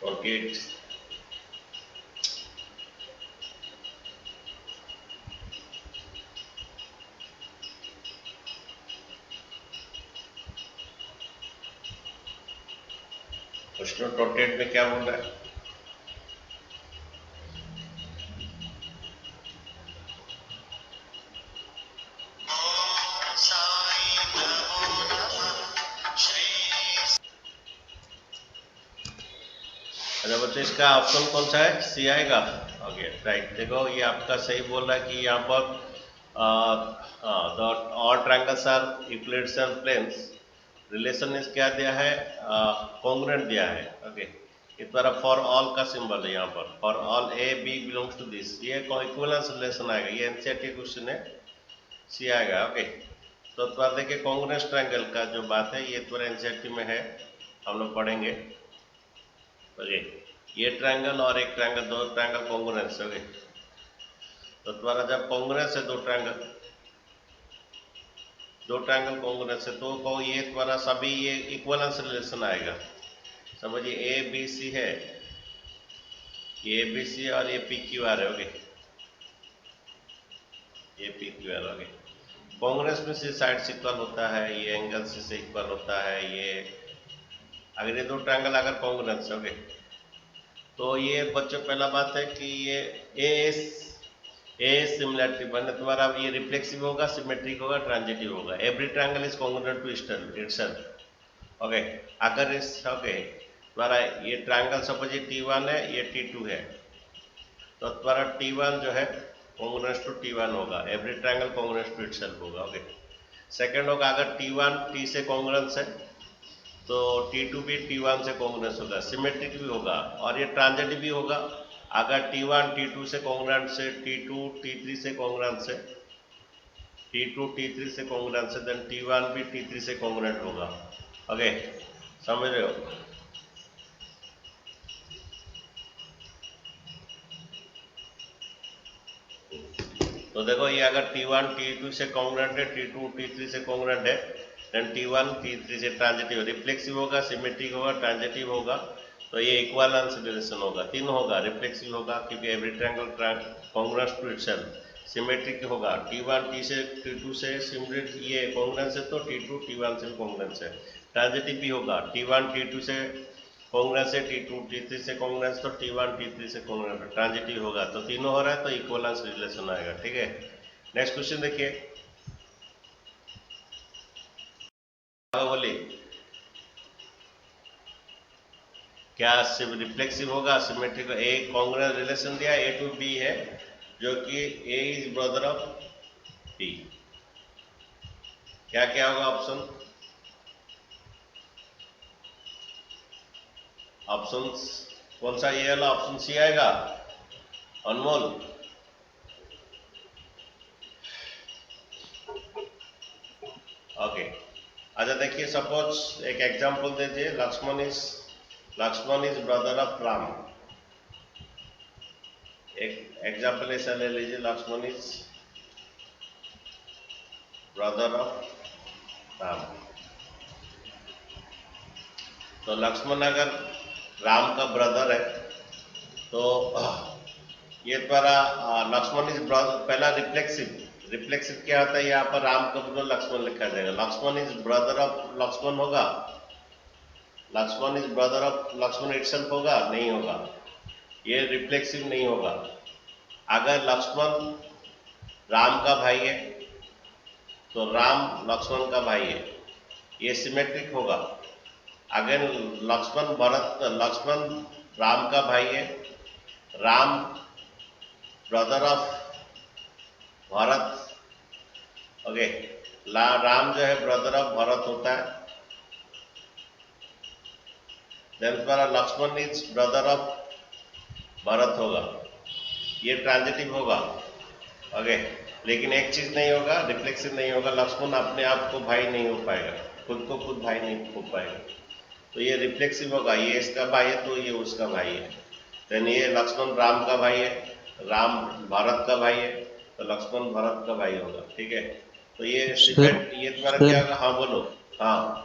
48 question 48 में क्या बोल रहा है? अच्छा बच्चों, इसका ऑप्शन कौन सा है? सी आएगा। Okay right. देखो ये आपका सही बोल रहा है कि यहाँ पर the all triangles are Euclid's planes. Relation इस क्या दिया है? कॉन्ग्रुएंट दिया है। ओके, इस तरह फॉर ऑल का सिंबल है यहाँ पर, for all A B belongs to this, ये इक्विवेलेंस रिलेशन आएगा। ये एनसीईआरटी क्वेश्चन है, सी आएगा। ओके, तो थोड़ा देखिए कॉन्ग्रुएंट ट्रायंगल का जो बात है ये थोड़ा एनसीईआरटी में है, हम लोग पढ़ेंगे। ओके, ये ट्रायंगल और एक ट्रायंगल, दो ट्रायंगल कॉन्ग्रुएंस। ओके, तो तुम्हारा जब कॉन्ग्रुएंस है दो ट्रायंगल कॉन्ग्रुएंस है तो को ये तुम्हारा सभी ये इक्विवेलेंस रिलेशन आएगा। समझिए ए बी सी है, ये ए बी सी और ये पी क्यू आर है। ओके, ये P Q R. Okay, congruence में से साइड से इक्वल होता है, ये एंगल से इक्वल होता है। ये अगर ये दो ट्रायंगल अगर कॉन्ग्रुएंस, ओके, तो ये बच्चों पहला बात है कि ये ए सिमिलरिटी बने तुम्हारा, ये रिफ्लेक्सिव होगा, सिमेट्रिक होगा, ट्रांजिटिव होगा। Every triangle is congruent to itself. Okay, अगर इस ओके तुम्हारा ये ट्रायंगल सपोज ये T1 है, ये T2 है, तो तुम्हारा T1 जो है कॉन्ग्रुएंट टू T1 होगा। Every triangle congruent to itself होगा। ओके, सेकंड होगा अगर T1 T से कॉन्ग्रुएंस है तो T2 भी T1 से कॉन्ग्रुएंस होगा, सिमेट्रिक भी होगा और ये ट्रांजिटिव भी होगा। अगर T1 T2 से कॉन्ग्रुएंट से, T2 T3 से कॉन्ग्रुएंट से, T2 T3 से कॉन्ग्रुएंट से, देन T1 भी T3 से कॉन्ग्रुएंट होगा। ओके, समझ रहे हो? तो देखो ये अगर T1 T2 से कॉन्ग्रुएंट है, T2 T3 से कॉन्ग्रुएंट है, देन T1 T3 से ट्रांजिटिव, रिफ्लेक्सिव होगा, सिमेट्रिक होगा, ट्रांजिटिव होगा, तो ये इक्विवेलेंस रिलेशन होगा। तीन होगा, रिफ्लेक्सिव होगा क्योंकि every triangle congruent to itself, symmetric होगा, T1 T2 से सिमेट्रिक ये कॉन्ग्रुएंस है तो T2 T1 से कॉन्ग्रुएंस है। ट्रांजिटिव भी होगा, T1 T2 से कॉन्ग्रुएंस है, T2 T3 से कॉन्ग्रुएंस तो T1 T3 से कॉन्ग्रुएंस, ट्रांजिटिव होगा। तो तीनों हो रहा है तो इक्विवेलेंस रिलेशन आएगा। ठीक है, नेक्स्ट क्वेश्चन देखिए, बोलिए क्या सिर्फ रिफ्लेक्सिव होगा, सिमेट्रिक? ए कॉन्ग्रुएंट रिलेशन दिया A टू B है, जो कि A is brother of B। क्या क्या होगा ऑप्शन? ऑप्शंस कौन सा? ये वाला ऑप्शन सी आएगा, अनमोल। ओके, अच्छा देखिए सपोज एक एग्जांपल दीजिए, Lakshman is brother of Ram. एक एग्जांपल ऐसा ले लीजिए, Lakshman is brother of Ram. तो लक्ष्मण अगर राम का ब्रदर है तो ये द्वारा लक्ष्मण इज ब्रदर, पहला रिफ्लेक्सिव क्या होता है? यहाँ पर राम का बदले लक्ष्मण लिखा जाएगा। Lakshman is brother of Lakshman होगा, Lakshman is brother of Lakshman itself होगा? नहीं होगा, ये रिफ्लेक्सिव नहीं होगा। अगर लक्ष्मण राम का भाई है तो राम लक्ष्मण का भाई है, ये सिमेट्रिक होगा। अगर लक्ष्मण राम का भाई है, Ram brother of Bharat. Okay, Ram जो है ब्रदर ऑफ भरत होता है, देन तुम्हारा Lakshman is brother of Bharat होगा, ये ट्रांजिटिव होगा। ओके, लेकिन एक चीज नहीं होगा, रिफ्लेक्सिव नहीं होगा, लक्ष्मण अपने आप को भाई नहीं हो पाएगा, खुद को खुद भाई नहीं हो पाएगा, तो ये रिफ्लेक्सिव होगा। ये इसका भाई है तो ये उसका भाई है। देन ये लक्ष्मण राम का भाई है, राम भरत का भाई है, तो लक्ष्मण भरत का भाई होगा। ठीक है, तो ये सर ये तुम्हारा सर क्या होगा? हाँ बोलो। हाँ,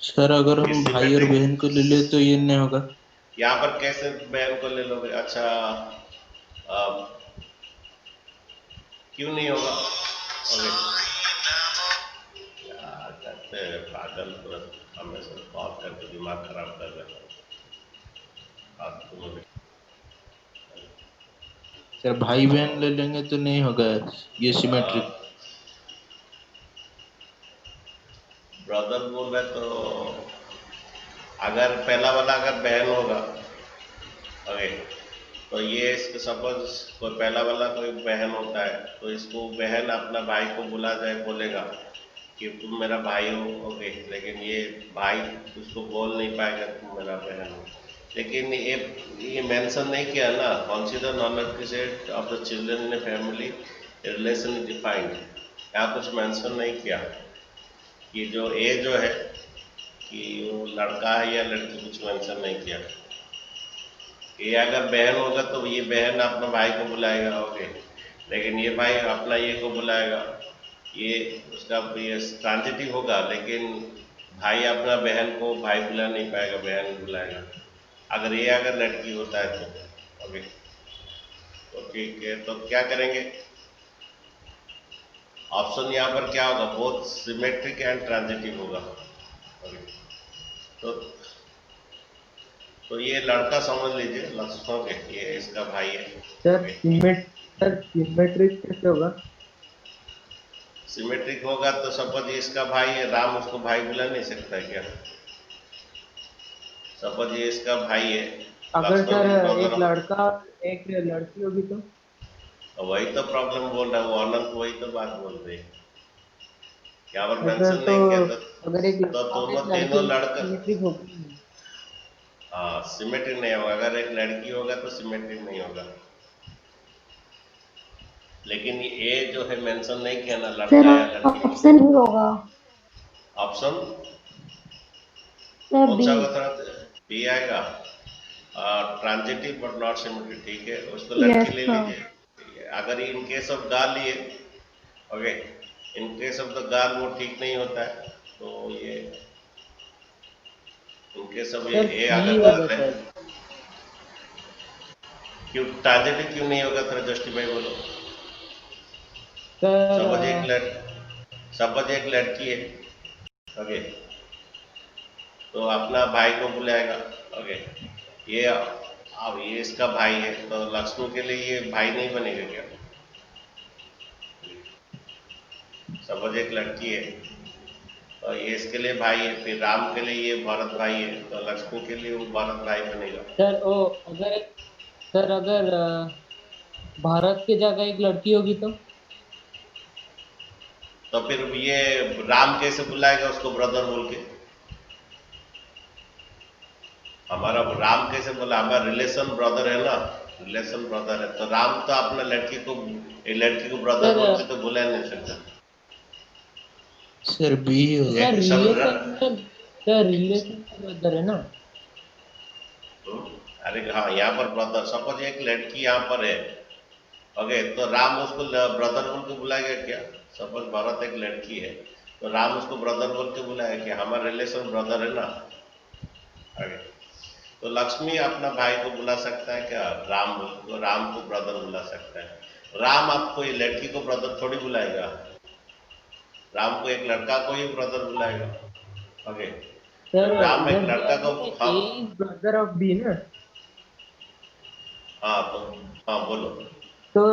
सर अगर ये हम भाई और सिमेट्रिक। बहन को ले ले तो ये नहीं होगा? यहाँ पर कैसे बहन को ले लोगे? अच्छा, क्यों नहीं होगा? ओके, क्या कहते हैं पागल, पूरा हमेशा कॉल करके दिमाग खराब कर रहे हैं। सर भाई बहन ले लेंगे तो नहीं होगा ये सिमेट्रिक। ब्रदर बोल रहे तो अगर पहला वाला अगर बहन होगा, ओके, तो ये इसको सपोज कोई पहला वाला कोई बहन होता है तो इसको बहन अपना भाई को बुला जाए, बोलेगा कि तुम मेरा भाई हो, ओके, लेकिन ये भाई उसको बोल नहीं पाएगा तुम मेरा बहन हो। लेकिन ये मेंशन नहीं किया ना, consider non appreciate of the children in a family relation is defined. यहाँ कुछ मेंशन नहीं किया कि जो ए जो है कि वो लड़का है या लड़की, कुछ मेंशन नहीं किया। ये अगर बहन होगा तो ये बहन अपना भाई को बुलाएगा, ओके, लेकिन ये भाई अपना ये को बुलाएगा, ये उसका ये ट्रांजिटिव होगा, लेकिन भाई अपना बहन को भाई बुला नहीं पाएगा, बहन बुलाएगा। अगर ये अगर लड़की होता है तो ओके, तो ठीक है, तो क्या करेंगे? ऑप्शन यहाँ पर क्या होगा? बोथ सिमेट्रिक एंड ट्रांजिटिव होगा। ओके, तो ये लड़का समझ लीजिए, लक्ष्मण के, ये इसका भाई है। सर सिमेट्रिक कैसे होगा? सिमेट्रिक होगा तो सपोज इसका भाई है, राम उसको भाई बुला नहीं सकता है क्या? सपोज ये इसका भाई है, अगर लक्ष्मण सर की एक ब्रदर, लड़का एक लड़की होगी तो? वही तो प्रॉब्लम बोल रहा है वो अनंत, वही तो बात बोल रही है, यहाँ पर सर मेंशन तो नहीं किया अगर एक तो लड़का और दोनों एक तीनों लड़की लड़का, सिमेट्रिक होगी नहीं। हाँ सिमेट्रिक नहीं होगा। अगर एक लड़की होगा तो सिमेट्रिक नहीं होगा, लेकिन ये ए जो है मेंशन नहीं किया ना, सर लड़का या लड़की। ऑप्शन ही होगा ऑप्शन सर कौन बी। सा होगा? बी आएगा, ट्रांजिटिव बट नॉट सिमेट्रिक, ठीक है, उसको लड़की यस ले सर। लीजिए। अगर इन केस ऑफ गर्ल ये, okay, in case of the girl वो ठीक नहीं होता है, तो ये इन केस ऑफ ये सर ए सी अगर होगा गर्ल है, सर। क्यों ट्रांजिटिव क्यों नहीं होगा? थोड़ा जस्टिफाई बोलो। सर सपोज एक लड़की है, ओके, तो अपना भाई को बुलाएगा, ओके, ये अब ये इसका भाई है तो लक्ष्मी के लिए ये भाई नहीं बनेगा क्या? सपोज एक लड़की है तो ये इसके लिए भाई है, फिर राम के लिए ये भरत भाई है, तो लक्ष्मी के लिए वो भरत भाई बनेगा। सर ओ अगर भारत की जगह एक लड़की होगी तो फिर ये राम कैसे बुलाएगा उसको ब्रदर बोल के? हमारा राम कैसे बोला? हमारा रिलेशन ब्रदर है ना, रिलेशन ब्रदर है, तो राम तो अपना लड़की को ब्रदर बोल के तो बुला नहीं सकता। सर बी होगा। सर सब रिलेशन ब्रदर है ना। अरे हाँ, यहाँ पर ब्रदर, सपोज एक लड़की यहाँ पर है, ओके, तो राम उसको ब्रदर बोल के बुलाएगा क्या? सपोज भरत एक लड़की है तो राम उसको ब्रदर बोल के बुलाएगा क्या? हमारा रिलेशन ब्रदर है ना। ओके, तो लक्ष्मी अपना भाई को बुला सकता है क्या? राम को ब्रदर बुला सकता है। राम आपको ये लड़की को ब्रदर थोड़ी बुलाएगा, राम को एक लड़का को ही ब्रदर बुलाएगा, ओके, सर जब राम एक इधर लड़का दिया को, है हाँ, ए इज ब्रदर ऑफ बी ना। हाँ तो, हाँ बोलो। तो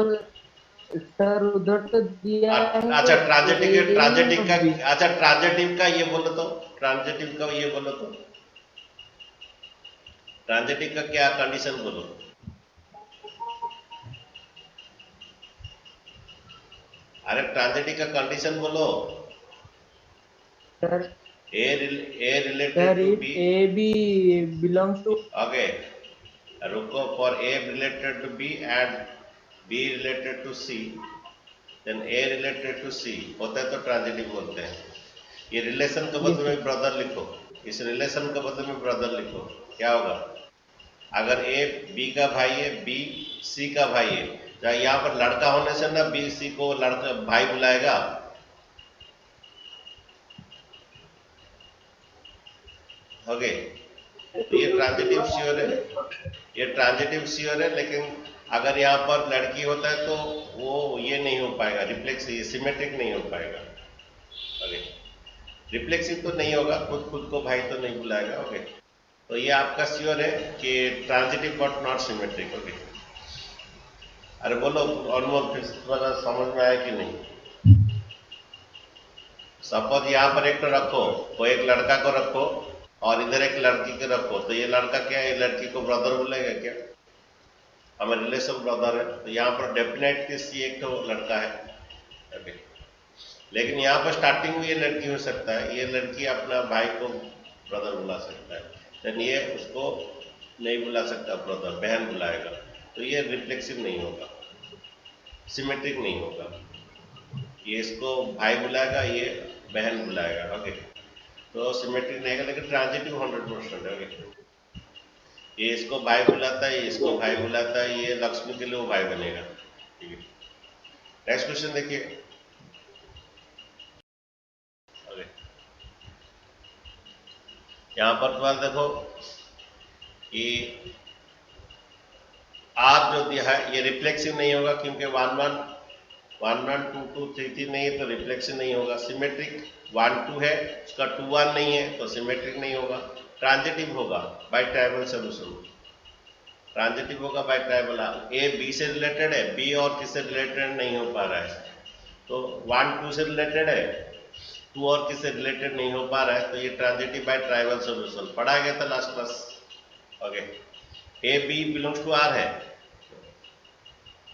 सर उधर तो दिया है अच्छा, ए ऑफ बी। ट्रांजिटिव का ये बोलो तो, ट्रांजिटिव का ये बोलो तो, ट्रांजिटिव का क्या कंडीशन बोलो? अरे ट्रांजिटिव का कंडीशन बोलो। Sir a related sir to if B, A B belongs to okay, रुको, for A related to B and B related to C, then A related to C होता है तो ट्रांजिटिव बोलते हैं। ये रिलेशन के बदले में ब्रदर लिखो, इस रिलेशन के बदले में ब्रदर लिखो, क्या होगा? अगर ए बी का भाई है, बी सी का भाई है, तो यहाँ पर लड़का होने से ना बी सी को लड़का भाई बुलाएगा, ओके, तो ये ट्रांजिटिव श्योर है, ये ट्रांजिटिव श्योर है। लेकिन अगर यहाँ पर लड़की होता है तो वो ये नहीं हो पाएगा, रिफ्लेक्सिव सिमेट्रिक नहीं हो पाएगा। ओके, रिफ्लेक्सिव तो नहीं होगा, खुद खुद को भाई तो नहीं बुलाएगा। ओके, तो ये आपका श्योर है कि transitive but not symmetric. Okay, अरे बोलो ऑलमोस्ट फिर तुम्हारा समझ में आया कि नहीं? सपोज यहाँ पर एक तो रखो, तो एक लड़का को रखो और इधर एक लड़की को रखो, तो ये लड़का क्या है, लड़की को ब्रदर बोलेगा क्या? हमें रिलेशन ब्रदर है, तो यहाँ पर डेफिनेटली सी एक तो लड़का है। ओके, लेकिन यहाँ पर स्टार्टिंग में ये लड़की हो सकता है, ये लड़की अपना भाई को ब्रदर बुला सकता है, लेकिन ये उसको नहीं बुला सकता ब्रदर, बहन बुलाएगा, तो ये रिफ्लेक्सिव नहीं होगा, सिमेट्रिक नहीं होगा। ये इसको भाई बुलाएगा, ये बहन बुलाएगा। ओके, तो सिमेट्रिक नहीं है, लेकिन ट्रांजिटिव 100% है। ओके, ये इसको भाई बुलाता है, ये इसको भाई बुलाता है, ये लक्ष्मी के लिए वो भाई बनेगा। ठीक है, नेक्स्ट क्वेश्चन देखिए। ओके, यहाँ पर तुम्हारा देखो कि आर जो दिया है ये रिफ्लेक्सिव नहीं होगा, क्योंकि 1 1 1 1 2 2 3 3 नहीं है, तो रिफ्लेक्सिव नहीं होगा। सिमेट्रिक 1 2 है, उसका 2 1 नहीं है, तो सिमेट्रिक नहीं होगा। ट्रांजिटिव होगा बाय ट्राइबल सोल्यूशन, ट्रांजिटिव होगा बाय ट्राइबल। ए बी से रिलेटेड है, बी और किससे रिलेटेड नहीं हो पा रहा है, तो 1 2 से रिलेटेड है, 2 और किससे रिलेटेड नहीं हो पा रहा है, तो ये ट्रांजिटिव बाय ट्राइबल सोल्यूशन पढ़ा गया था last class. Okay, A B belongs to R है,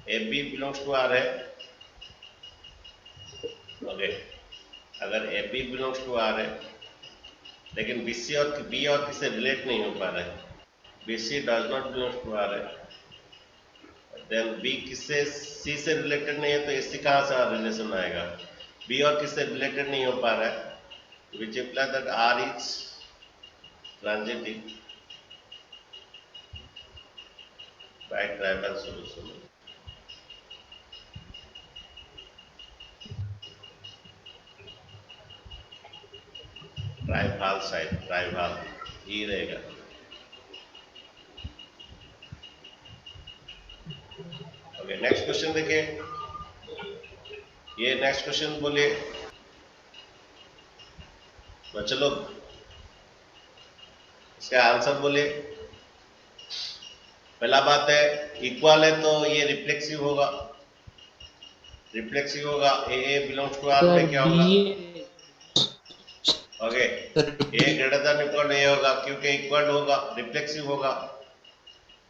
A B belongs to R है। ओके, अगर A B belongs to R है, लेकिन बी सी और बी और किससे रिलेट नहीं हो पा रहा है, B C does not belongs to R है, देन बी किससे सी से रिलेटेड नहीं है, तो एसी कहाँ से रिलेशन आएगा? बी और किससे रिलेटेड नहीं हो पा रहा है, which imply that R is transitive by trivial solution. Trivial side, trivial ही रहेगा। ओके, नेक्स्ट क्वेश्चन देखिए। ये नेक्स्ट क्वेश्चन बोलिए बच्चे लोग, इसका आंसर बोलिए। पहला बात है इक्वल है तो ये रिफ्लेक्सिव होगा, रिफ्लेक्सिव होगा। ए बिलोंग्स टू आर में क्या होगा? ओके, ए ग्रेटर देन इक्वल ए होगा, क्योंकि इक्वल होगा, रिफ्लेक्सिव होगा।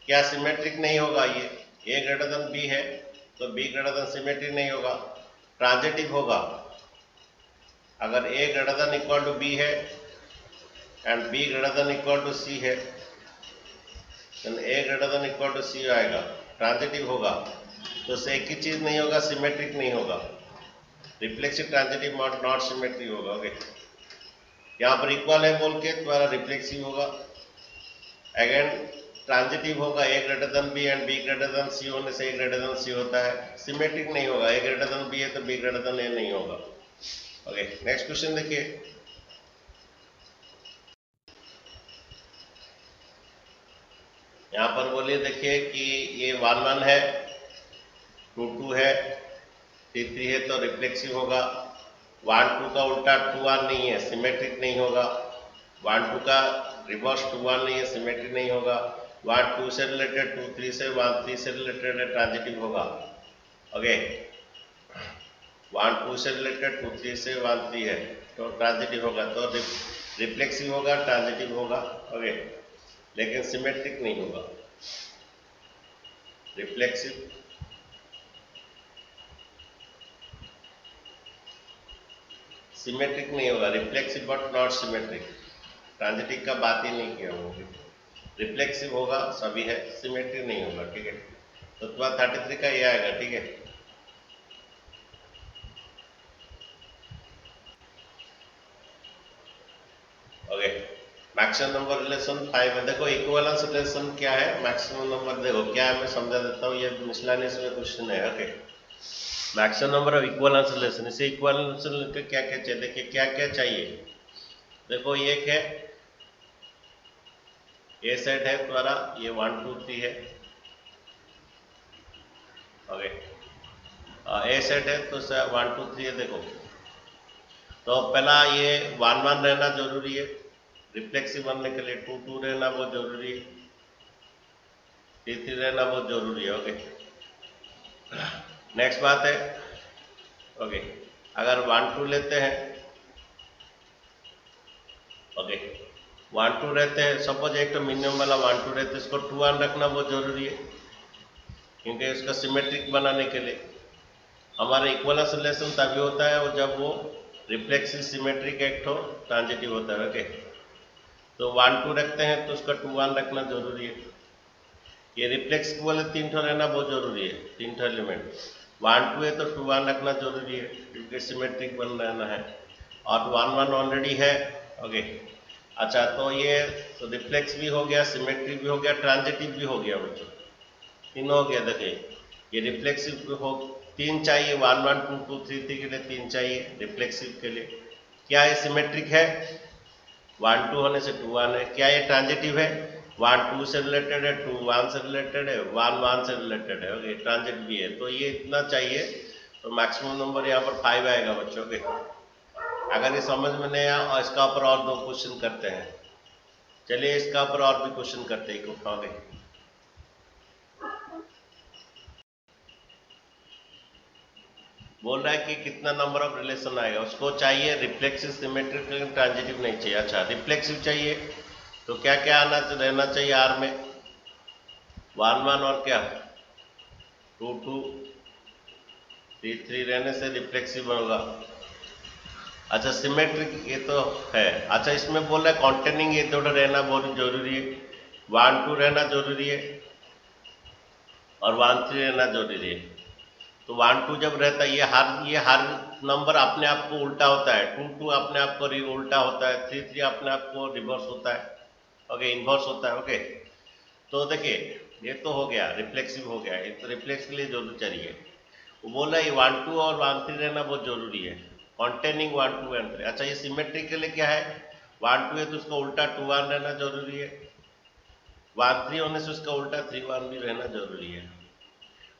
क्या सिमेट्रिक नहीं होगा? ये ए ग्रेटर देन बी है, तो बी ग्रेटर देन सिमेट्रिक नहीं होगा, ट्रांजिटिव होगा। अगर A greater than equal to B है and B greater than equal to C है, then A greater than equal to C आएगा, ट्रांजिटिव होगा। तो से एक ही चीज नहीं होगा, सिमेट्रिक नहीं होगा, रिफ्लेक्सिव ट्रांजिटिव नॉट सिमेट्रिक होगा। ओके, यहाँ पर इक्वल है बोल के तुम्हारा रिफ्लेक्सिव होगा। अगेन ट्रांजिटिव होगा, A greater than B and B greater than C होने से ए ग्रेटर देन सी होता है। सिमेट्रिक नहीं होगा, ए ग्रेटर देन बी है तो बी ग्रेटर देन ए नहीं होगा। ओके, नेक्स्ट क्वेश्चन देखिए। यहाँ पर बोलिए, देखिए कि ये 1 1 है, 2 2 है, 3 3 है, तो रिफ्लेक्सिव होगा। 1 2 का उल्टा 2 1 नहीं है, सिमेट्रिक नहीं होगा। 1 2 का रिवर्स 2 1 नहीं है, सिमेट्रिक नहीं होगा। 1 2 से रिलेटेड 2 3 से 1 3 से रिलेटेड है, ट्रांजिटिव होगा। ओके, 1 2 से रिलेटेड 2 3 से 1 3 है, तो ट्रांजिटिव होगा, तो रिफ्लेक्सिव होगा, ट्रांजिटिव होगा। ओके, लेकिन सिमेट्रिक नहीं होगा, रिफ्लेक्सिव सिमेट्रिक नहीं होगा, reflexive but not symmetric. Transitive का बात ही नहीं किया वो, रिफ्लेक्सिव होगा सभी है, सिमेट्रिक नहीं होगा। ठीक है, तो तुम्हारा 33 का ये आएगा। ठीक है, ओके, मैक्सिमम नंबर रिलेशन 5 है। देखो इक्विवेलेंस रिलेशन क्या है, मैक्सिमम नंबर देखो क्या है, मैं समझा देता हूँ, ये मिसलेनियस में क्वेश्चन है। Okay, maximum number of equivalence relation, इसे इक्विवेलेंस रिलेशन के क्या क्या चाहिए, देखिए क्या क्या चाहिए। देखो ये एक है, ए सेट है तुम्हारा, ये 1 2 3 है। ओके, ए सेट है तो 1 2 3 है। देखो तो पहला ये 1 1 रहना जरूरी है, रिफ्लेक्सिव बनने के लिए 2 2 रहना बहुत जरूरी है, 3 3 रहना बहुत जरूरी है। ओके, नेक्स्ट बात है, ओके अगर 1 2 लेते हैं, ओके 1 2 रहते हैं, सपोज एक तो मिनिमम वाला 1 2 रहते हैं, इसको 2 1 रखना बहुत जरूरी है, क्योंकि इसका सिमेट्रिक बनाने के लिए हमारा इक्वलेंस रिलेशन तभी होता है और जब वो रिफ्लेक्सिव सिमेट्रिक एक्ट हो, ट्रांजिटिव होता है। ओके, तो 1 2 रखते हैं तो उसका 2 1 रखना जरूरी है। ये रिफ्लेक्सिव वाले 3 ठो रहना बहुत जरूरी है, 3 ठो एलिमेंट। 1 2 है तो 2 1 रखना जरूरी है, क्योंकि सिमेट्रिक बन रहना है, और 1 1 ऑलरेडी है। ओके, अच्छा तो ये तो रिफ्लेक्स भी हो गया, सिमेट्रिक भी हो गया, ट्रांजिटिव भी हो गया बच्चों, तीनों हो गया। देखिए ये रिफ्लेक्सिव हो 3 चाहिए, 1 1 2 2 3 3 के लिए 3 चाहिए, रिफ्लेक्सिव के लिए क्या है, सिमेट्रिक है, 1 2 होने से 2 1 है। क्या ये ट्रांजिटिव है, 1 2 से रिलेटेड है, 2 1 से रिलेटेड है, 1 1 से रिलेटेड है। ओके, ट्रांजिट भी है, तो ये इतना चाहिए, तो मैक्सिमम नंबर यहाँ पर 5 आएगा बच्चों के। अगर ये समझ में नहीं आया और इसका ऊपर और 2 क्वेश्चन करते हैं, चलिए इसका ऊपर और भी क्वेश्चन करते हैं, उठाओगे। बोल रहा है कि कितना नंबर ऑफ रिलेशन आएगा, उसको चाहिए रिफ्लेक्सिव सिमेट्रिक, ट्रांजिटिव नहीं चाहिए। अच्छा रिफ्लेक्सिव चाहिए तो क्या क्या आना रहना चाहिए आर में, 1 1 और क्या 2 2 3 3 रहने से रिफ्लेक्सिव होगा। अच्छा सिमेट्रिक ये तो है। अच्छा इसमें बोल रहा है कॉन्टेनिंग ये दोनों रहना बहुत जरूरी है, 1 2 रहना जरूरी है और 1 3 रहना जरूरी है। तो 1 2 जब रहता है, ये हर नंबर अपने आप को उल्टा होता है, 2 2 अपने आप को उल्टा होता है, 3 3 अपने आप को रिवर्स होता है। ओके, इन्वर्स होता है। ओके, तो देखिए ये तो हो गया, रिफ्लेक्सिव हो गया, ये तो रिफ्लेक्स के लिए जरूर चाहिए। वो बोला ये 1 2 और 1 3 रहना बहुत जरूरी है, कॉन्टेनिंग 1 2 एंड 3। अच्छा ये सिमेट्रिक के लिए क्या है, 1 2 है तो उसका उल्टा 2 1 रहना जरूरी है, 1 3 होने से उसका उल्टा 3 1 भी रहना जरूरी है।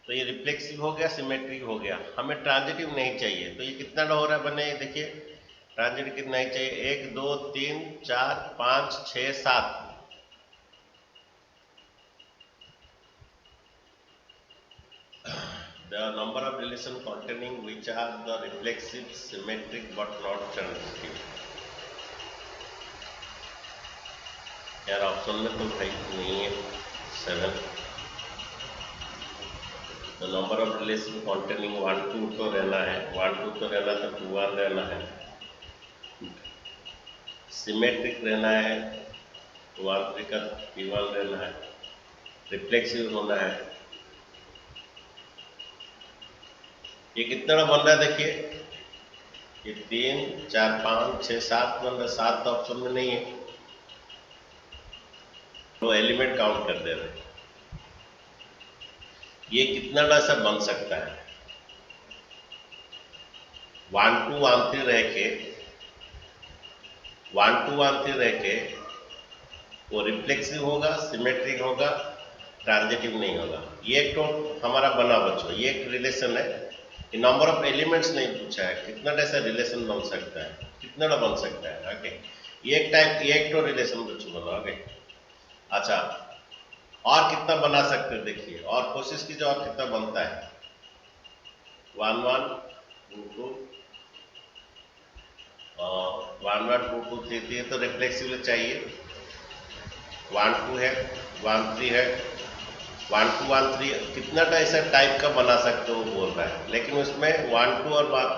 तो ये रिफ्लेक्सिव हो गया, सिमेट्रिक हो गया, हमें ट्रांजिटिव नहीं चाहिए। तो ये कितना हो रहा है बने, देखिए ट्रांजिटिव कितना ही चाहिए, 1 2 3 4 5 6 7। The number of relation containing which are the reflexive, symmetric but not transitive। यार ऑप्शन में तो भाई नहीं है 7। तो नंबर ऑफ रिलेशन कॉन्टेनिंग 1 2 तो रहना है, 1 2 तो रहना, तो 2 1 रहना है, सिमेट्रिक रहना है, 1 3 का 3 1 रहना है, रिफ्लेक्सिव होना है। ये कितना बन रहा है देखिए, ये 3 4 5 6 7 बन रहा है, 7 तो ऑप्शन में नहीं है, तो एलिमेंट काउंट कर दे रहे हैं। ये कितना ऐसा बन सकता है, 1 2 1 3 रह के, 1 2 1 3 रह के वो रिफ्लेक्सिव होगा, सिमेट्रिक होगा, ट्रांजिटिव नहीं होगा। ये एक तो हमारा बना बच्चों, ये एक रिलेशन है। ये नंबर ऑफ एलिमेंट्स नहीं पूछा है, कितना ऐसा रिलेशन बन सकता है, कितना बन सकता है। ओके, ये एक टाइप, ये एक तो रिलेशन बच्चों बना। ओके, अच्छा और कितना बना सकते हैं देखिए, और कोशिश कीजिए और कितना बनता है, 1 1 2 2 1 1 2 2 3 3 तो रिफ्लेक्सिव चाहिए, 1 2 है, 1 3 है, 1 2 1 3 कितना ऐसा टाइप का बना सकते हो बोल रहा है, लेकिन उसमें 1 2 और 1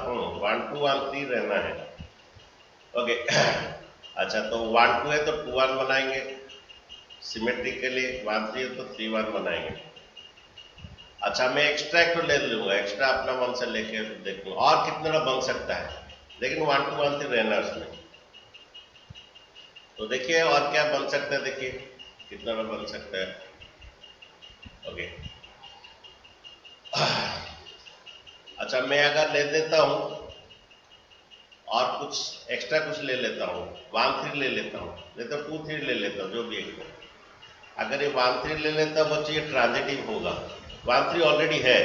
2 1 3 रहना है। ओके, अच्छा तो 1 2 है तो 2 1 बनाएंगे, सिमेट्रिक के लिए 1 3 है तो 3 1 बनाएंगे। अच्छा मैं एक्स्ट्रा एक तो ले लूंगा, एक्स्ट्रा अपना मन से लेके देखूंगा और कितना बन सकता है, लेकिन 1 2 1 3 रहना उसमें। तो देखिए और क्या बन सकता है, देखिए कितना बन सकता है। ओके, अच्छा मैं अगर ले लेता हूं और कुछ एक्स्ट्रा कुछ ले लेता हूं, 1 3 ले लेता हूं, नहीं तो 2 3 ले लेता हूं, जो भी एक हो। अगर ये 1 3 ले लेता बच्चे ये ट्रांजिटिव होगा। 1 3 ऑलरेडी है,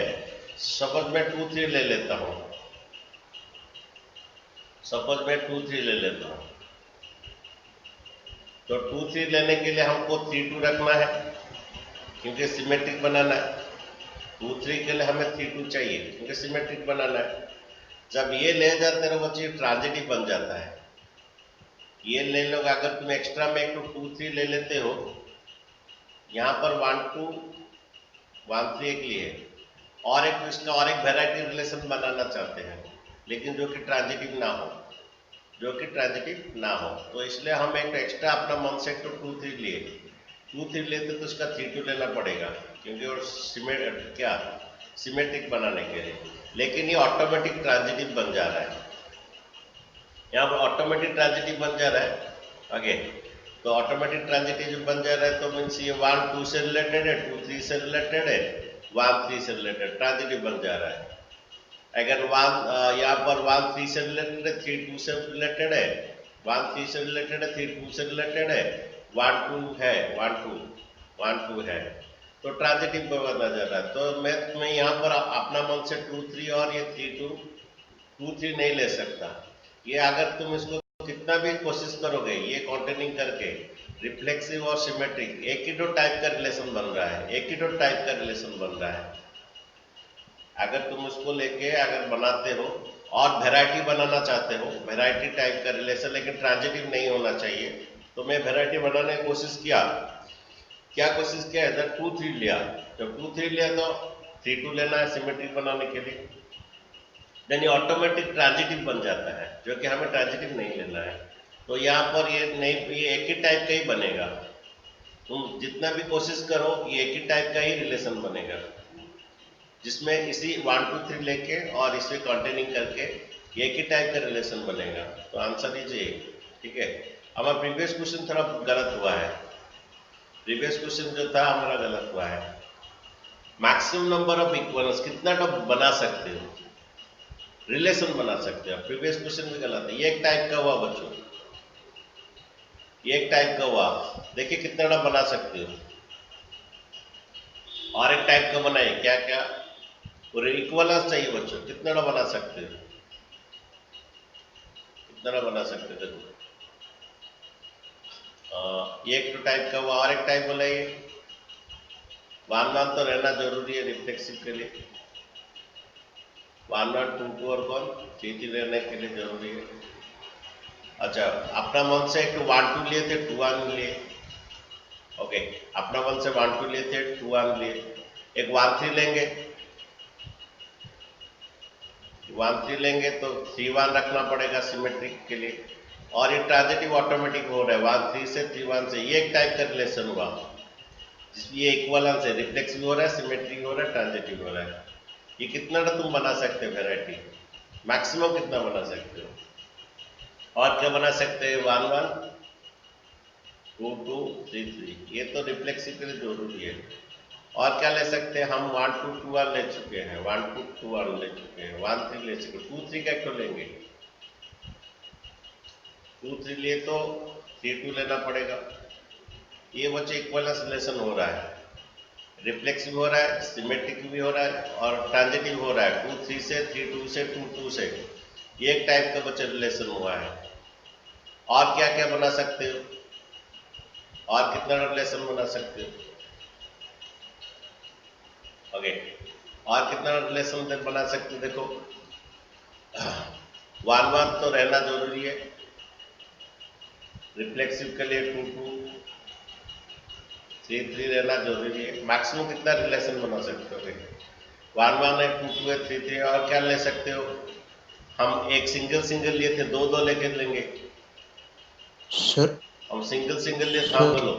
सपोज मैं 2 3 ले लेता हूँ, सपोज मैं 2 3 ले लेता हूँ, तो 2 3 लेने के लिए हमको 3 2 रखना है क्योंकि सिमेट्रिक बनाना है। 2 3 के लिए हमें 3 2 चाहिए क्योंकि सिमेट्रिक बनाना है। जब ये ले जाते रहो बच्चे ट्रांजिटिव बन जाता है। ये ले लो, अगर तुम एक्स्ट्रा में एक 2 3 ले लेते हो, यहाँ पर 1 2 1 3 एक लिए और एक इसका और एक वेराइटी रिलेशन बनाना चाहते हैं, लेकिन जो कि ट्रांजिटिव ना हो, जो कि ट्रांजिटिव ना हो, तो इसलिए हम एक एक्स्ट्रा अपना मन से 2 3 लिए। 2 3 लेते तो उसका 3 2 लेना पड़ेगा क्योंकि और सिमेट्रिक बनाने के लिए। लेकिन ये ऑटोमेटिक ट्रांजिटिव बन जा रहा है, यहाँ पर ऑटोमेटिक ट्रांजिटिव बन जा रहा है आगे। तो ऑटोमेटिक ट्रांजिटिव जो बन जा रहा है तो मीन्स ये 1 2 से रिलेटेड है, 2 3 से रिलेटेड है, 1 3 से रिलेटेड ट्रांजिटिव बन जा रहा है। अगर यहाँ पर 1 3 से रिलेटेड है, 3 2 से रिलेटेड है, 1 3 से रिलेटेड है, 3 2 से रिलेटेड है, 1 2 है, 1 2 है, तो ट्रांजिटिव बना जा रहा है। तो मैं तुम्हें यहाँ पर अपना मन से 2 3 और ये 2 3 नहीं ले सकता। ये अगर तुम इसको कितना भी कोशिश करोगे ये कॉन्टेनिंग करके, रिफ्लेक्सिव और सिमेट्रिक एक ही दो टाइप का रिलेशन बन रहा है, एक ही दो टाइप का रिलेशन बन रहा है। अगर तुम उसको लेके अगर बनाते हो और वेराइटी बनाना चाहते हो, वेराइटी टाइप का रिलेशन, लेकिन ट्रांजिटिव नहीं होना चाहिए, तो मैं वेराइटी बनाने की कोशिश किया। क्या कोशिश किया? इधर 2 3 लिया, जब 2 3 लिया तो 3 2 लेना है सिमेट्रिक बनाने के लिए, यानी ऑटोमेटिक ट्रांजिटिव बन जाता है, जो कि हमें ट्रांजिटिव नहीं लेना है। तो यहाँ पर ये नहीं, ये एक ही टाइप का ही बनेगा। तुम जितना भी कोशिश करो ये एक ही टाइप का ही रिलेशन बनेगा, जिसमें इसी 1 2 3 लेके और इसे कंटेनिंग करके एक ही टाइप का रिलेशन बनेगा। तो आंसर दीजिए, ठीक है। हमारा प्रीवियस क्वेश्चन थोड़ा गलत हुआ है, प्रीवियस क्वेश्चन जो था हमारा गलत हुआ है। मैक्सिमम नंबर ऑफ इक्वलेंस कितना तो बना सकते हो, रिलेशन बना सकते हो, प्रीवियस क्वेश्चन भी गलत है। ये एक टाइप का हुआ बच्चों, ये एक टाइप का हुआ, देखिए कितना बना सकते हो। और एक टाइप का बनाए, क्या क्या पूरे इक्वलेंस चाहिए बच्चों, कितना बना सकते हो, कितना बना सकते हो। देखो ये एक तो टाइप का हुआ, और एक टाइप बोला ये 1 1 तो रहना जरूरी है रिफ्लेक्सिव के लिए, 1 1 2 2 और 3 3 रहने के लिए जरूरी है। अच्छा, अपना मन से एक 1 2 लिए थे, 2 1 लिए, ओके, अपना मन से 1 2 लिए थे, 2 1 लिए, एक 1 3 लेंगे, 1 3 लेंगे तो 3 1 रखना पड़ेगा सिमेट्रिक के लिए। और ये ट्रांजिटिव ऑटोमेटिक हो रहा है 1 3 से 3 1 से, ये एक टाइप का रिलेशन हुआ जिसमें ये इक्वलेंस है, रिफ्लेक्सिव हो रहा है, सिमेट्रिक हो रहा है, ट्रांजिटिव हो रहा है। ये कितना तुम बना सकते हो वेराइटी, मैक्सिमम कितना बना सकते हो। और क्या बना सकते हैं 1 1 2 2 3 3, ये तो रिफ्लेक्सिव के लिए जरूरी है। और क्या ले सकते हैं हम, 1 2 2 1 ले चुके हैं, 1 2 2 1 ले चुके हैं, 1 3 ले चुके, 2 3 का क्यों लेंगे, 2 3 लिए तो 3 2 लेना पड़ेगा। ये बच्चे इक्वलेंस रिलेशन हो रहा है, रिफ्लेक्सिव हो रहा है, सिमेट्रिक भी हो रहा है और ट्रांजिटिव हो रहा है, 2 3 से, 3 2 से, 2 2 से, ये एक टाइप का बच्चे रिलेशन हुआ है। और क्या क्या बना सकते हो, और कितना रिलेशन बना सकते हो, ओके, और कितना रिलेशन बना सकते हो। देखो 1 1 तो रहना जरूरी है, रिफ्लेक्सिव के लिए 2 2 3 3 रहना जरूरी है। मैक्सिमम कितना रिलेशन बना सकते हो, 1 1 है, 2 2 है, 3 3, और क्या ले सकते हो। हम एक सिंगल सिंगल लिए थे, 2 2 लेके लेंगे सर। हम सिंगल सिंगल लिए, हाँ बोलो,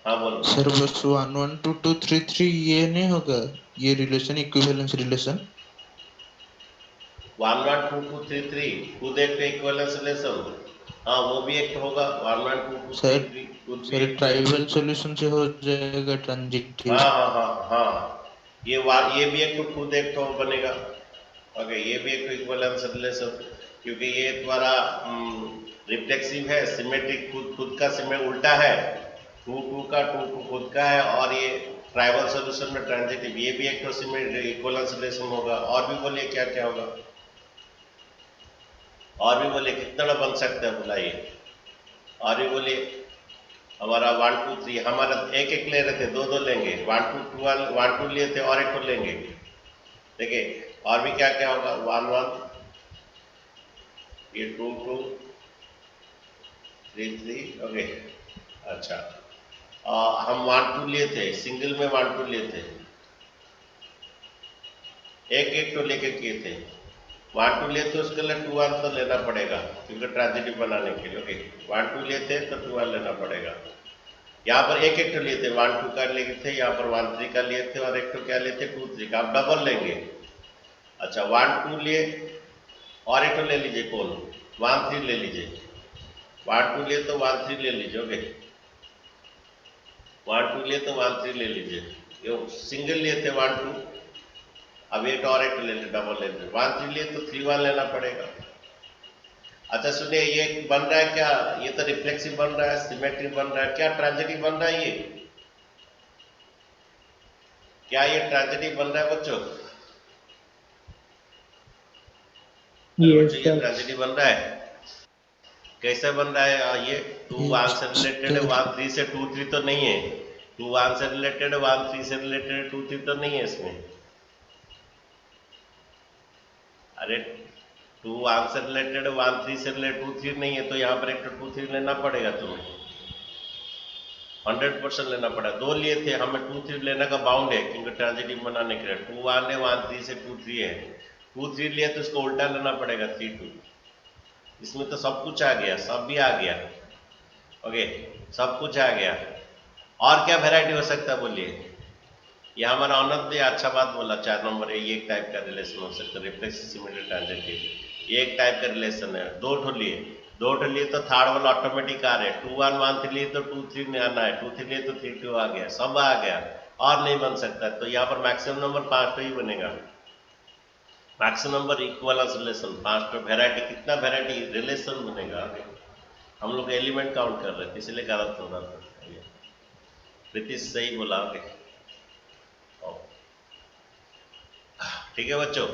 हाँ बोलो सर बस 1 1 2 2 3 3 ये नहीं होगा, ये रिलेशन इक्विवेलेंस रिलेशन 1 1 2 2 3 3 खुद एक इक्विवेलेंस रिलेशन, हाँ वो भी एक होगा 1 1 2 2 सर। 3 3 खुद भी सर ट्राइवल सॉल्यूशन से हो जाएगा ट्रांजिटिव। हाँ हाँ हाँ हाँ, ये भी एक तो खुद एक तो बनेगा, ओके, ये भी एक इक्विवेलेंस रिलेशन, क्योंकि ये तुम्हारा रिफ्लेक्सिव है, सिमेट्रिक खुद खुद का सिमेट उल्टा है, टू टू का टू टू खुद का है, और ये ट्राइवल सोल्यूशन में ट्रांजिटिव, ये भी एक तो सिमेट्री इक्विवेलेंस रिलेशन होगा। और भी बोलिए क्या क्या होगा, और भी बोलिए कितना बन सकता है बुलाइए, और भी बोलिए। हमारा 1 2 3 हमारा एक एक ले रहे थे, दो दो लेंगे, 1 2 1 2 लिए थे और एक को लेंगे। देखिए और भी क्या क्या होगा, 1 1 ये 2 2 3 3 ओके। अच्छा हम 1 2 लिए थे, सिंगल में 1 2 लिए थे, एक एक तो लेके किए थे। 1 2 लिए थे उसके लिए 2 1 तो लेना पड़ेगा क्योंकि ट्रेजेडी बनाने के लिए। ओके 1 2 लिए थे तो 2 1 लेना पड़ेगा। यहाँ पर एक एक तो लिए थे, 1 2 का लिए थे, यहाँ पर 1 3 का लिए थे, और एक तो क्या लिए थे 2 3 का। आप डबल लेंगे। अच्छा 1 2 लिए और एक तो ले लीजिए, कौन 1 3 ले लीजिए। 1 2 लिए तो 1 3 ले लीजिए। ओके 1 2 लिए तो 1 3 ले लीजिए। ये सिंगल लिए थे 1 2, अब एक और एक ले लेते, डबल ले लेते। 1 3 लिए तो 3 1 लेना पड़ेगा। अच्छा सुनिए, ये बन रहा है क्या, ये तो रिफ्लेक्सिव बन रहा है, सिमेट्रिक बन रहा है, क्या ट्रेजेडी बन रहा है ये, क्या ये ट्रेजेडी बन रहा है बच्चों? यस ये सर। ट्रेजेडी बन रहा है, कैसे बन रहा है ये? 2 1 से रिलेटेड है, 1 3 से 2 3 तो नहीं है। 2 1 से रिलेटेड है, 1 3 से रिलेटेड, 2 3 तो नहीं है इसमें। अरे 2 1 से रिलेटेड, 1 3 से रिलेटेड, 2 3 नहीं है, तो यहाँ पर एक तो 2 3 लेना पड़ेगा तुम्हें, 100% लेना पड़ा। दो लिए थे, हमें 2 3 लेने का बाउंड है क्योंकि ट्रेजेडी बनाने के लिए 2 1 है, 1 3 से 2 3 है। 2 3 लिए तो इसको उल्टा लेना पड़ेगा 3 2। इसमें तो सब कुछ आ गया, सब भी आ गया। ओके सब कुछ आ गया। और क्या वेराइटी हो सकता है बोलिए? ये हमारा ऑनर ने अच्छा बात बोला, 4 नंबर है, ये एक टाइप का रिलेशन हो सकता है, रिफ्लेक्सिव सिमेट्रिक ट्रांजिटिव, ये एक टाइप का रिलेशन है। दो ठो लिए, दो ठो लिए तो थर्ड वाला ऑटोमेटिक आ रहे हैं। 2 1 1 3 लिए तो 2 3 में आना है, 2 3 लिए तो 3 2 आ गया, सब आ गया, और नहीं बन सकता। तो यहाँ पर मैक्सिमम नंबर 5 तो ही बनेगा, मैक्सिमम नंबर इक्विवेलेंस रिलेशन 5 तो। वेराइटी कितना वेराइटी रिलेशन बनेगा? हम लोग एलिमेंट काउंट कर रहे थे इसलिए गलत हो रहा था। प्रीतिश सही बोला। ठीक है बच्चों,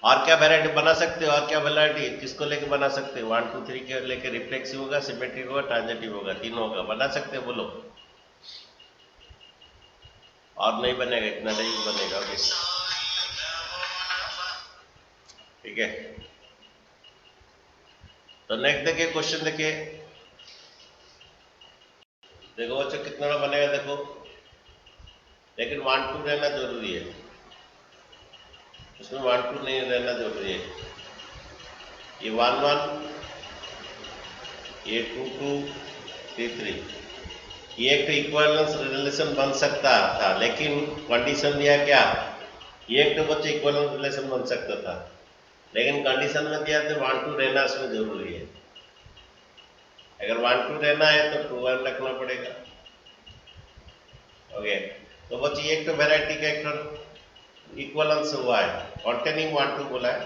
और क्या वेराइटी बना सकते हो, और क्या वेराइटी किसको लेके बना सकते हो? 1 2 3 के लेके रिफ्लेक्सिव होगा, सिमेट्रिक होगा, ट्रांजिटिव होगा, तीनों होगा, बना सकते हो बोलो? और नहीं बनेगा, इतना नहीं बनेगा। ओके ठीक है, तो नेक्स्ट देखिए, क्वेश्चन देखिए, देखो बच्चों कितना बनेगा देखो, लेकिन 1 2 रहना जरूरी है, इसमें 1 2 नहीं रहना जरूरी है। ये 1 1, ये 2 2 3 3, ये एक इक्विवेलेंस रिलेशन बन सकता था, लेकिन कंडीशन दिया क्या, ये एक तो बच्चे इक्विवेलेंस रिलेशन बन सकता था, लेकिन कंडीशन में दिया तो 1 2 रहना इसमें जरूरी है। अगर 1 2 रहना है तो 2 1 रखना पड़ेगा। ओके तो बच्चे एक तो वेराइटी का एक इक्विवेलेंस हुआ है, कंटेनिंग 1 2 बोला है,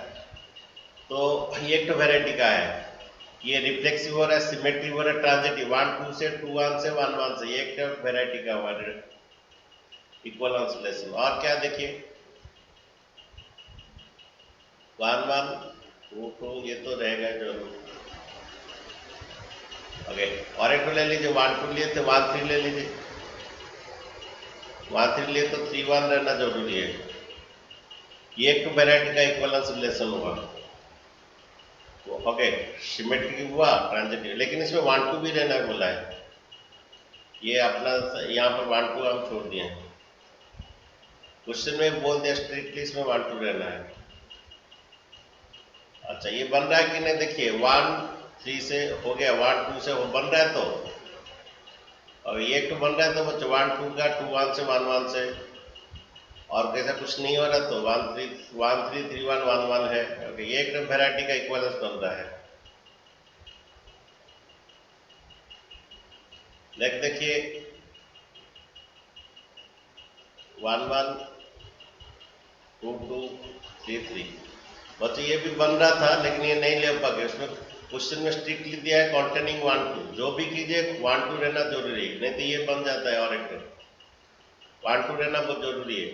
तो ये एक तो वेराइटी का है, ये रिफ्लेक्सिव हो रहा है, सिमेट्रिक हो रहा है, ट्रांजिटिव 1 2 से 2 1 से 1 1 से, ये एक तो वेराइटी का हुआ इक्विवेलेंस रिलेशन। और क्या देखिए 1 1 2 2, ये तो रहेगा जरूर। ओके और एक तो ले लीजिए, 1 2 लिए थे, 1 3 ले लीजिए, 1 3 लिए तो 3 1 रहना जरूरी है। ये एक तो वेराइटी का इक्विवेलेंस रिलेशन हुआ, ओके सिमेट्रिक हुआ, ट्रांजिटिव, लेकिन इसमें 1 2 भी रहना बोला है। ये अपना यहाँ पर 1 2 हम छोड़ दिए हैं, क्वेश्चन में बोल दिया स्ट्रिक्टली इसमें 1 2 रहना है। अच्छा ये बन रहा है कि नहीं, देखिए 1 3 से हो गया, 1 2 से वो बन रहा है, तो अब ये तो बन रहा है, तो बच्चों 1 2 का 2 1 से 1 1 से, और कैसा कुछ नहीं हो रहा तो 1 3 3 1 1 1 है। ओके ये एक वेराइटी का इक्विवेलेंस बन रहा है। नेक्स्ट देखिए 1 1 2 2 3 3, बच्चे ये भी बन रहा था लेकिन ये नहीं ले पा गए, उसमें क्वेश्चन में स्ट्रिक्टली दिया है कॉन्टेनिंग 1 2, जो भी कीजिए 1 2 रहना जरूरी है, नहीं तो ये बन जाता है और एक 1 2 रहना बहुत जरूरी है।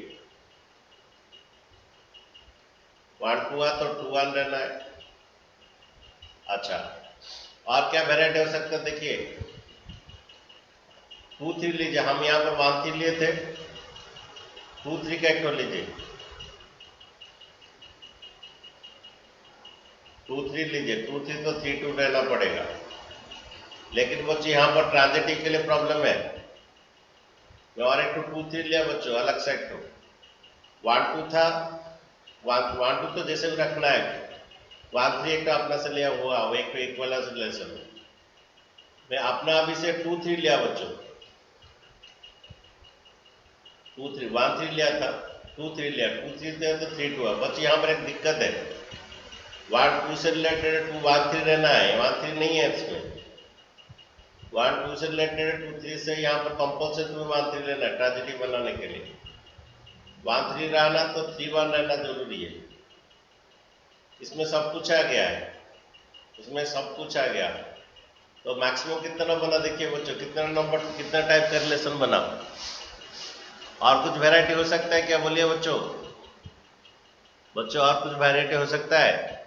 1 2 आ तो 2 1 रहना है। अच्छा, और क्या वेराइटी हो सकता है देखिए, 2 3 लीजिए, हम यहाँ पर 1 3 लिए थे, 2 3 का एक तो लीजिए, 2 3 लीजिए, 2 3 तो 3 2 रहना पड़ेगा। लेकिन बच्चों यहाँ पर ट्रांजिटिव के लिए प्रॉब्लम है, मैं और एक 2 3 लिया बच्चों अलग साइड को, 1 2 था, 1 2 तो जैसे भी रखना है, 1 3 एक तो अपना से लिया हुआ वो एक इक्वल रिलेशन, मैं अपना अभी से 2 3 लिया बच्चों, 2 3 1 3 लिया था, 2 3 लिया, 2 3 थे तो 3 2 है। बच्चों यहाँ पर एक दिक्कत है, 1 2 से रिलेटेड 2 1 3 रहना है, 1 3 नहीं है इसमें, 1 2 से रिलेटेड 2 3 से यहाँ पर कंपल्सरी तुम्हें 1 3 लेना है ट्रेजेडी बनाने के लिए। 1 3 रहना तो 3 1 रहना जरूरी है। इसमें सब कुछ आ गया है, इसमें सब कुछ आ गया। तो मैक्सिमम कितना बना देखिए बच्चों, कितना नंबर कितना टाइप का रिलेशन बना। और कुछ वैरायटी हो सकता है क्या, बोलिए बच्चों, बच्चों और कुछ वैरायटी हो सकता है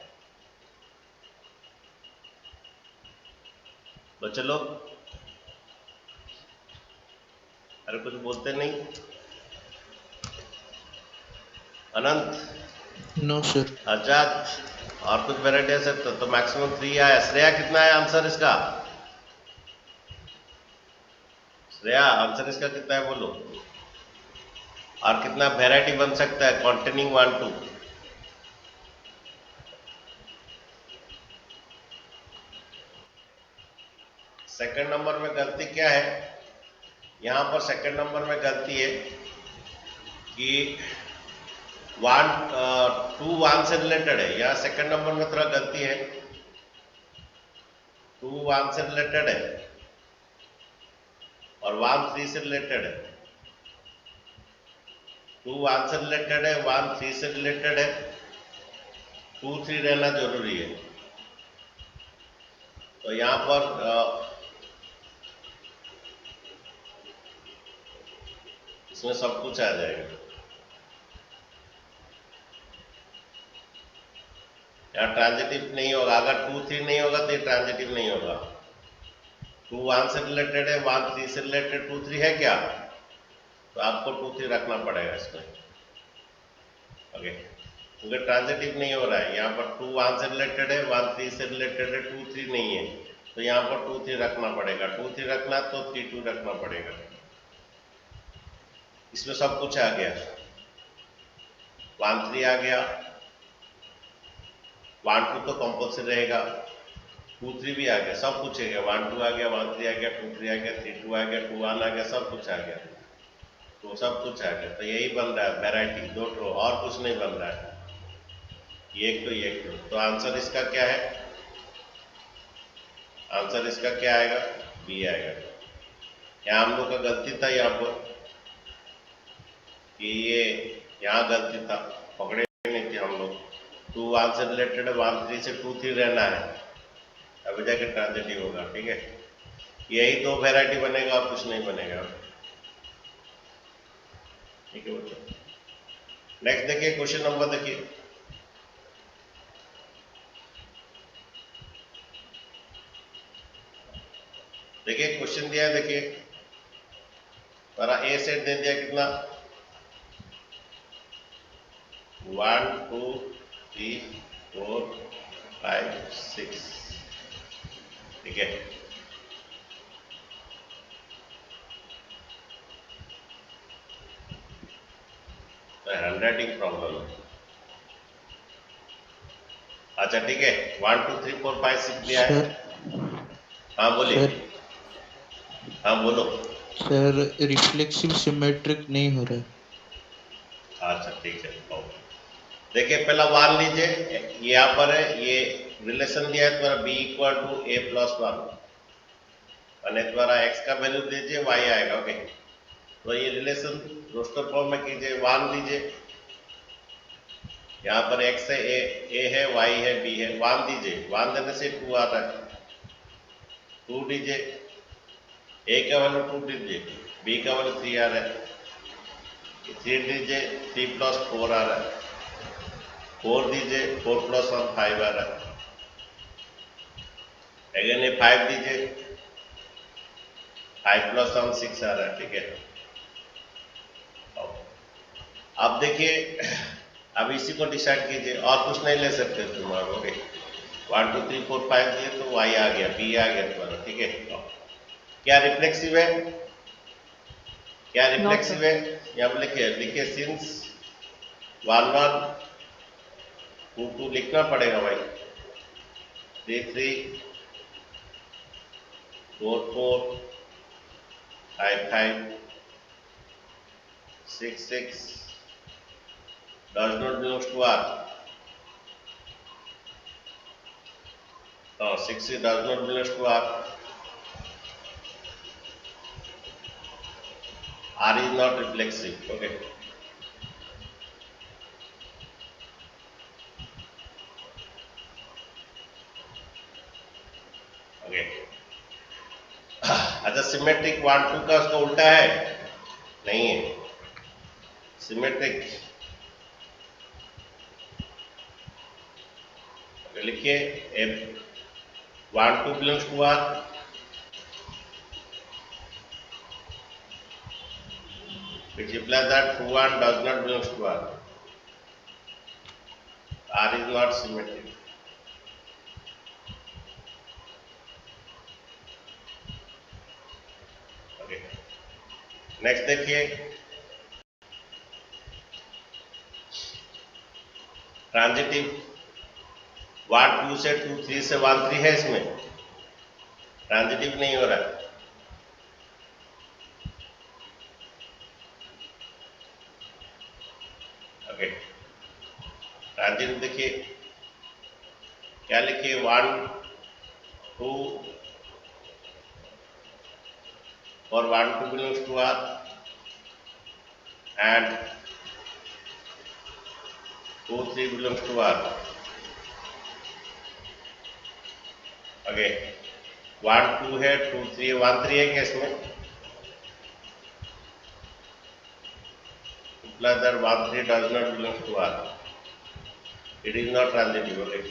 बच्चों लोग, अरे कुछ बोलते नहीं, अनंत नो सर। आजाद, और कुछ वैरायटी है सकता तो मैक्सिमम 3 आया। श्रेया कितना है आंसर इसका, श्रेया आंसर इसका कितना है बोलो, और कितना वैरायटी बन सकता है कॉन्टेनिंग 1 2। सेकंड नंबर में गलती क्या है, यहां पर सेकंड नंबर में गलती है कि 1 2 1 से रिलेटेड है, यहाँ सेकंड नंबर में थोड़ा गलती है, 2 1 से रिलेटेड है और 1 3 से रिलेटेड है, 2 1 से रिलेटेड है, 1 3 से रिलेटेड है, 2 3 रहना जरूरी है। तो यहाँ पर इसमें सब कुछ आ जाएगा, यहाँ ट्रांजिटिव नहीं होगा, अगर 2 3 नहीं होगा तो ये ट्रांजिटिव नहीं होगा। 2 1 से रिलेटेड है, 1 3 से रिलेटेड, 2 3 है क्या, तो आपको 2 3 रखना पड़ेगा इसमें, ओके, क्योंकि ट्रांजिटिव नहीं हो रहा है। यहाँ पर 2 1 से रिलेटेड है, 1 3 से रिलेटेड है, 2 3 नहीं है, तो यहाँ पर 2 3 रखना पड़ेगा, 2 3 रखना तो 3 2 रखना पड़ेगा। इसमें सब कुछ आ गया, 1 3 आ गया, 1 2 तो कंपल्सरी रहेगा, 2 3 भी आ गया, सब कुछ आ गया, 1 2 आ गया, 1 3 आ गया, 2 3 आ गया, 3 2 आ गया, 2 1 आ गया, सब कुछ आ गया, तो सब कुछ आ गया। तो यही बन रहा है वैरायटी, दो ठो, और कुछ नहीं बन रहा है, ये एक तो ये एक तो आंसर इसका क्या है, आंसर इसका क्या आएगा, बी आएगा। यहाँ हम लोग का गलती था यहाँ पर कि ये यहाँ गलती था, पकड़े नहीं थे हम लोग, 2 1 से रिलेटेड 1 3 से 2 3 रहना है, अभी जाके ट्रांजिटिव होगा, ठीक है। यही दो वैरायटी बनेगा और कुछ नहीं बनेगा, ठीक है बच्चों। नेक्स्ट देखिए, क्वेश्चन नंबर देखिए, देखिए क्वेश्चन दिया है, देखिए हमारा ए सेट दे दिया कितना, 1 2 3 4 5 6, ठीक है। तो हैंडराइटिंग प्रॉब्लम है, अच्छा ठीक है, 1 2 3 4 5 6 दिया है, हाँ बोलिए, सर हाँ बोलो। सर रिफ्लेक्सिव सिमेट्रिक नहीं हो रहा है। अच्छा ठीक है, ओके। देखिए पहला 1 लीजिए, ये यहाँ पर है, ये रिलेशन दिया है तुम्हारा b equal to a plus 1, और तुम्हारा x का वैल्यू दीजिए, y आएगा, ओके। तो ये रिलेशन रोस्टर फॉर्म में कीजिए, 1 लीजिए, यहाँ पर x है, a है, y है, b है, 1 दीजिए, 1 देने से 2 आ रहा है, 2 दीजिए, a का वैल्यू 2 दीजिए, b का वैल्यू 3 आ रहा है, 3 दीजिए, 3 प्लस 4 आ रहा है, 4 दीजिए, 4 प्लस 1 5 आ रहा है, अगेन ये 5 दीजिए, 5 प्लस 1 6 आ रहा है, ठीक है। अब देखिए, अब इसी को डिसाइड कीजिए, और कुछ नहीं ले सकते तुम्हारा, ओके। 1 2 3 4 5 दिए तो y आ गया, b आ गया तुम्हारा, ठीक है। क्या रिफ्लेक्सिव है, क्या रिफ्लेक्सिव है, यहाँ पर लिखिए सिंस 1 1 2 2 लिखना पड़ेगा भाई, 3 3 4 4 5 5 6 6 does not belongs to R. 6 does not belongs to R. R is not reflexive. Okay. Okay. अच्छा, सिमेट्रिक 1 2 का उसका उल्टा है, नहीं है। सिमेट्रिक लिखिए, 1 2 belongs to R, which implies that 2 1 does not belongs to R. R is not symmetric. Okay. Next देखिए, transitive 1 2 से 2 3 से 1 3 है, इसमें ट्रांजिटिव नहीं हो रहा है। ओके, ट्रांजिटिव देखिए क्या लिखिए, 1 2 और 1 2 belongs to R and 2 3 belongs to R. Okay, 1 2 है, 2 3 1 3 है क्या इसमें, that 1 3 does not belong to R. It is not transitive. Okay,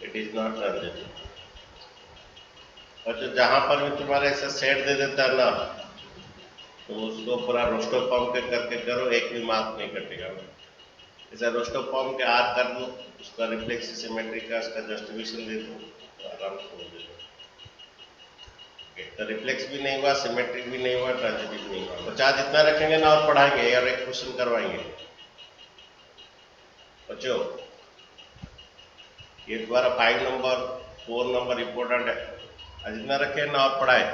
it is not transitive. और जो जहां पर भी तुम्हारे ऐसा सेट दे देता है ना, तो उसको पूरा रोस्टो फॉर्म के करके करो, एक भी मार्क नहीं कटेगा। ऐसा रोस्टो फॉर्म के आर कर दो, उसका रिफ्लेक्स सिमेट्री का उसका जस्टिफिकेशन दे दो, तो आराम से हो जाएगा। तो रिफ्लेक्स भी नहीं हुआ, सिमेट्रिक भी नहीं हुआ, ट्रांजिटिव नहीं हुआ। बच्चा जितना रखेंगे ना और पढ़ाएंगे, यार एक क्वेश्चन करवाएंगे बच्चों, ये दोबारा 5 नंबर 4 नंबर इंपॉर्टेंट है, जितना रखें ना और पढ़ाए।